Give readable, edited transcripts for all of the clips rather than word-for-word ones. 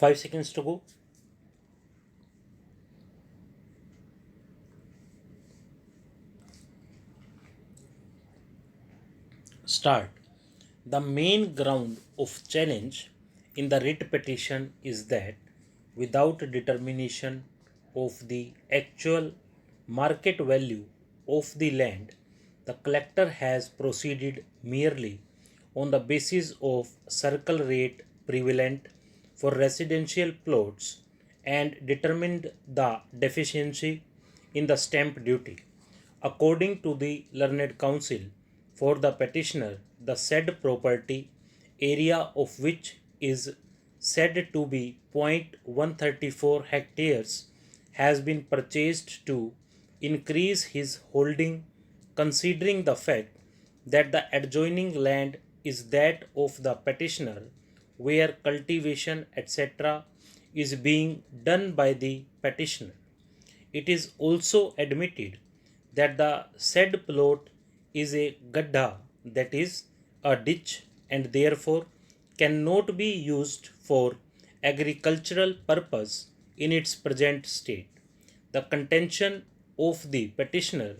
5 seconds to go. Start. The main ground of challenge in the writ petition is that without determination of the actual market value of the land, the collector has proceeded merely on the basis of circle rate prevalent for residential plots and determined the deficiency in the stamp duty. According to the learned counsel for the petitioner, the said property, area of which is said to be 0.134 hectares, has been purchased to increase his holding, considering the fact that the adjoining land is that of the petitioner, where cultivation, etc., is being done by the petitioner. It is also admitted that the said plot is a gadda, that is, a ditch, and therefore cannot be used for agricultural purpose in its present state. The contention of the petitioner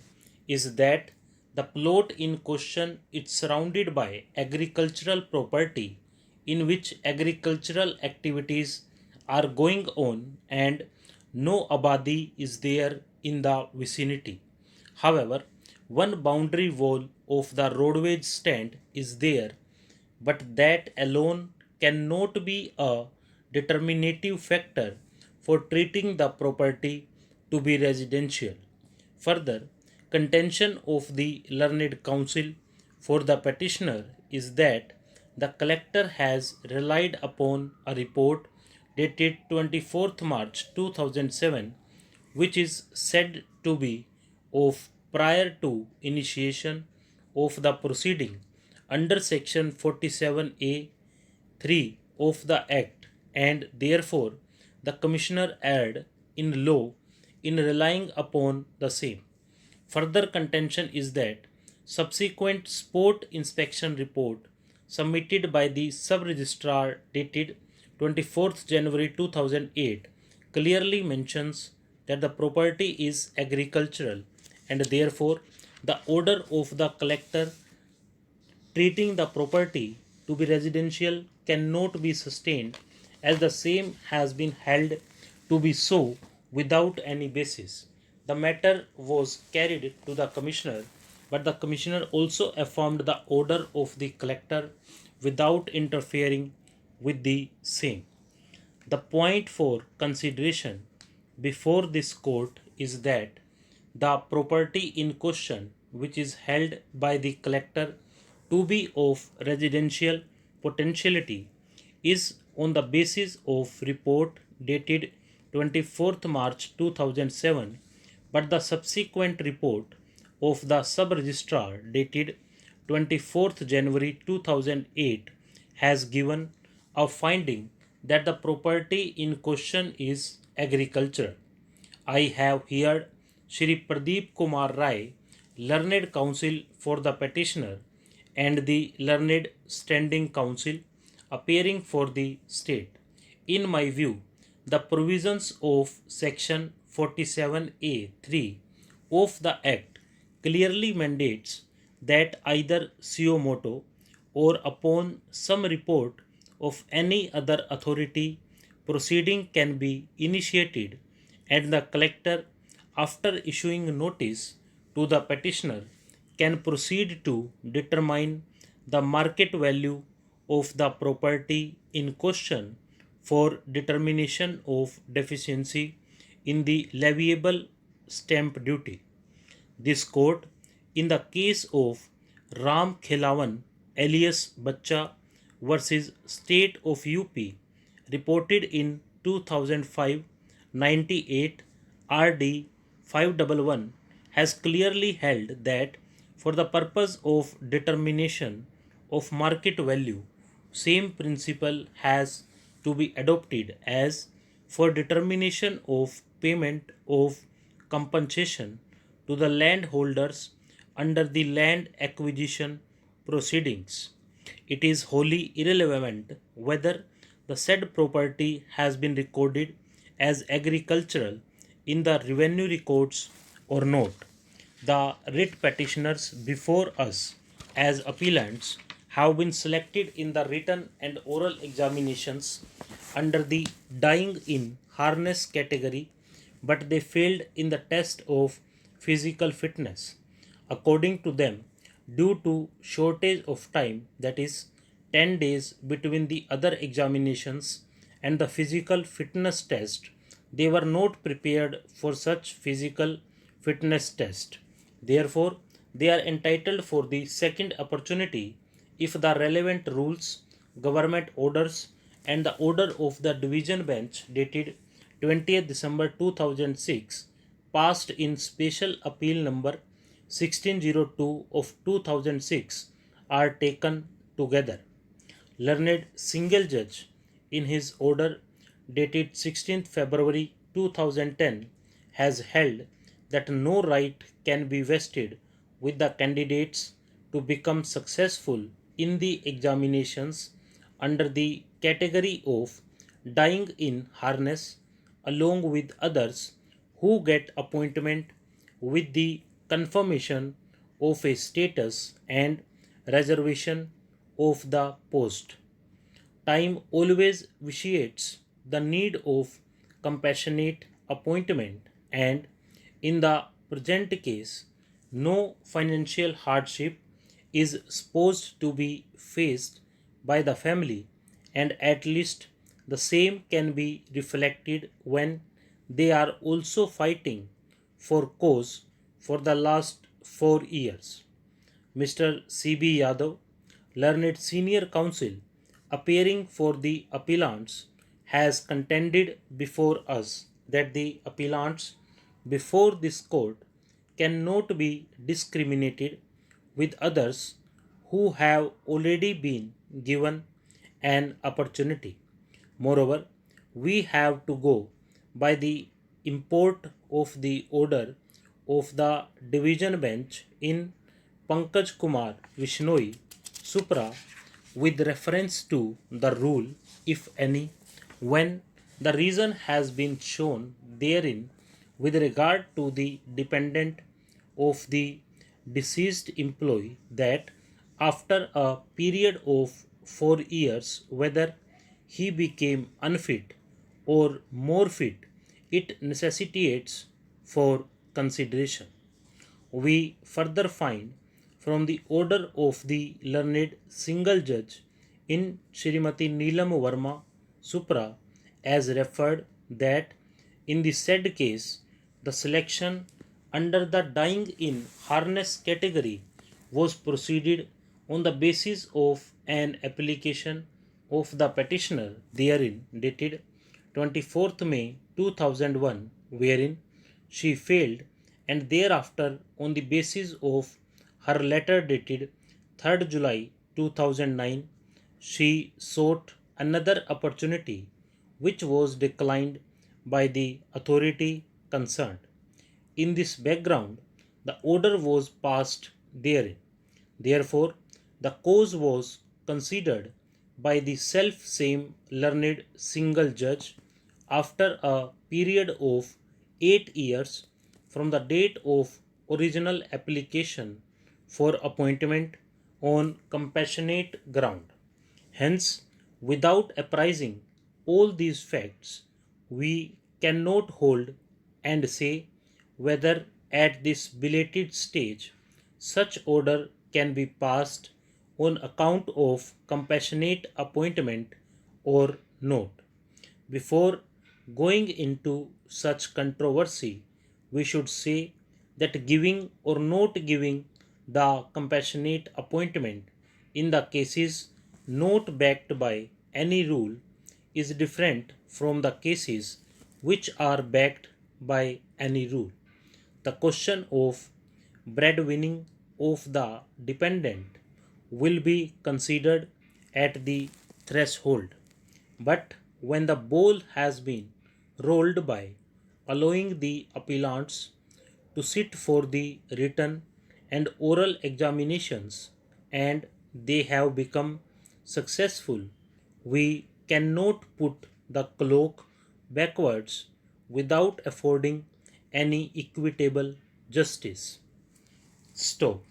is that the plot in question is surrounded by agricultural property in which agricultural activities are going on and no abadi is there in the vicinity. However, one boundary wall of the roadway stand is there, but that alone cannot be a determinative factor for treating the property to be residential. Further, contention of the learned counsel for the petitioner is that the collector has relied upon a report dated 24th March 2007, which is said to be of prior to initiation of the proceeding under section 47A 3 of the Act, and therefore the Commissioner erred in law in relying upon the same. Further contention is that subsequent sport inspection report submitted by the sub registrar dated 24th January 2008 clearly mentions that the property is agricultural, and therefore the order of the collector treating the property to be residential cannot be sustained, as the same has been held to be so without any basis. The matter was carried to the commissioner, but the commissioner also affirmed the order of the collector without interfering with the same. The point for consideration before this court is that the property in question, which is held by the collector to be of residential potentiality, is on the basis of report dated 24th March 2007, but the subsequent report of the sub registrar dated 24th January 2008 has given a finding that the property in question is agricultural. I have heard Shri Pradeep Kumar Rai, learned counsel for the petitioner, and the learned standing counsel appearing for the state. In my view, the provisions of section 47A 3 of the Act clearly mandates that either suo motu or upon some report of any other authority, proceeding can be initiated, and the collector, after issuing notice to the petitioner, can proceed to determine the market value of the property in question for determination of deficiency in the leviable stamp duty. This court, in the case of Ram Khilawan alias Bacha versus State of UP, reported in 2005 98 RD 511, has clearly held that for the purpose of determination of market value, same principle has to be adopted as for determination of payment of compensation to the landholders under the land acquisition proceedings. It is wholly irrelevant whether the said property has been recorded as agricultural in the revenue records or not. The writ petitioners before us as appellants have been selected in the written and oral examinations under the dying in harness category, but they failed in the test of physical fitness. According to them, due to shortage of time, that is 10 days between the other examinations and the physical fitness test, they were not prepared for such physical fitness test. Therefore, they are entitled for the second opportunity if the relevant rules, government orders, and the order of the division bench dated 20th December 2006, passed in special appeal number 1602 of 2006, are taken together. Learned single judge, in his order dated 16th February 2010, has held that no right can be vested with the candidates to become successful in the examinations under the category of dying in harness, along with others who get appointment with the confirmation of a status and reservation of the post. Time always vitiates the need of compassionate appointment, and in the present case, no financial hardship is supposed to be faced by the family, and at least the same can be reflected when they are also fighting for cause for the last 4 years. Mr. C.B. Yadav, learned senior counsel, appearing for the appellants, has contended before us that the appellants before this court cannot be discriminated with others who have already been given an opportunity. Moreover, we have to go by the import of the order of the division bench in Pankaj Kumar Vishnoi Supra with reference to the rule, if any, when the reason has been shown therein with regard to the dependent of the deceased employee that after a period of 4 years, whether he became unfit or more fit, it necessitates for consideration. We further find from the order of the learned single judge in Srimati Neelam Verma Supra as referred that in the said case the selection under the dying in harness category was proceeded on the basis of an application of the petitioner therein dated 24th May 2001, wherein she failed, and thereafter on the basis of her letter dated 3rd July 2009, she sought another opportunity which was declined by the authority concerned. In this background, the order was passed therein. Therefore, the cause was considered by the self same learned single judge after a period of 8 years from the date of original application for appointment on compassionate ground. Hence, without apprising all these facts, we cannot hold and say whether at this belated stage such order can be passed on account of compassionate appointment or not. Before going into such controversy, we should say that giving or not giving the compassionate appointment in the cases not backed by any rule is different from the cases which are backed by any rule. The question of breadwinning of the dependent will be considered at the threshold. But when the ball has been rolled by, allowing the appellants to sit for the written and oral examinations, and they have become successful, we cannot put the clock backwards without affording any equitable justice. Stop.